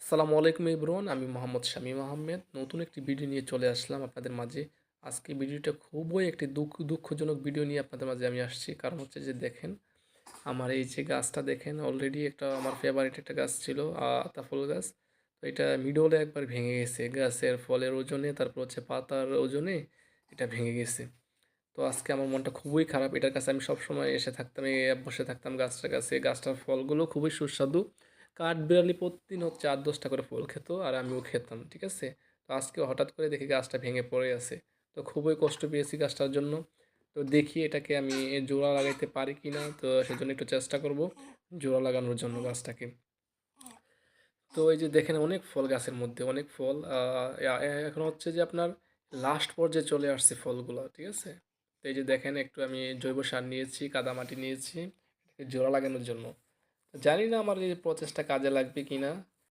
আসসালামু আলাইকুম এভরিওয়ান, আমি মোহাম্মদ শামীম আহমেদ নতুন একটি ভিডিও নিয়ে চলে আসলাম আপনাদের মাঝে। আজকে ভিডিওটা খুবই একটি দুঃখজনক ভিডিও নিয়ে আপনাদের মাঝে আমি আসছি। কারণ হচ্ছে যে দেখেন, আমার এই যে গাছটা দেখেন, অলরেডি একটা আমার ফেভারিট একটা গাছ ছিল, আতা ফুল গাছ। তো এটা মিডলে একবার ভেঙে গেছে গাছের ফলের ওজনে, তারপর হচ্ছে পাতার ওজনে এটা ভেঙে গেছে। তো আজকে আমার মনটা খুবই খারাপ। এটার কাছে আমি সবসময় এসে থাকতাম, বসে থাকতাম গাছটার কাছে। গাছটার ফলগুলো খুবই সুস্বাদু। কাঠবিড়ালি প্রতিদিন হচ্ছে 8-10টা করে ফল খেত, আর আমিও খেতাম, ঠিক আছে। তো আজকে হঠাৎ করে দেখি গাছটা ভেঙে পড়ে আছে। তো খুবই কষ্ট পেয়েছি গাছটার জন্য। তো দেখি এটাকে আমি জোড়া লাগাইতে পারি কি না, তো সেজন্য একটু চেষ্টা করব জোড়া লাগানোর জন্য গাছটাকে। তো এই যে দেখেন, অনেক ফল গাছের মধ্যে, অনেক ফল। এখন হচ্ছে যে আপনার লাস্ট পর্যায়ে চলে আসছে ফলগুলো, ঠিক আছে। তো এই যে দেখেন, একটু আমি জৈব সার নিয়েছি, কাদামাটি নিয়েছি এটাকে জোড়া লাগানোর জন্য। জানি না আমার এই প্রচেষ্টা কাজে লাগবে কি না।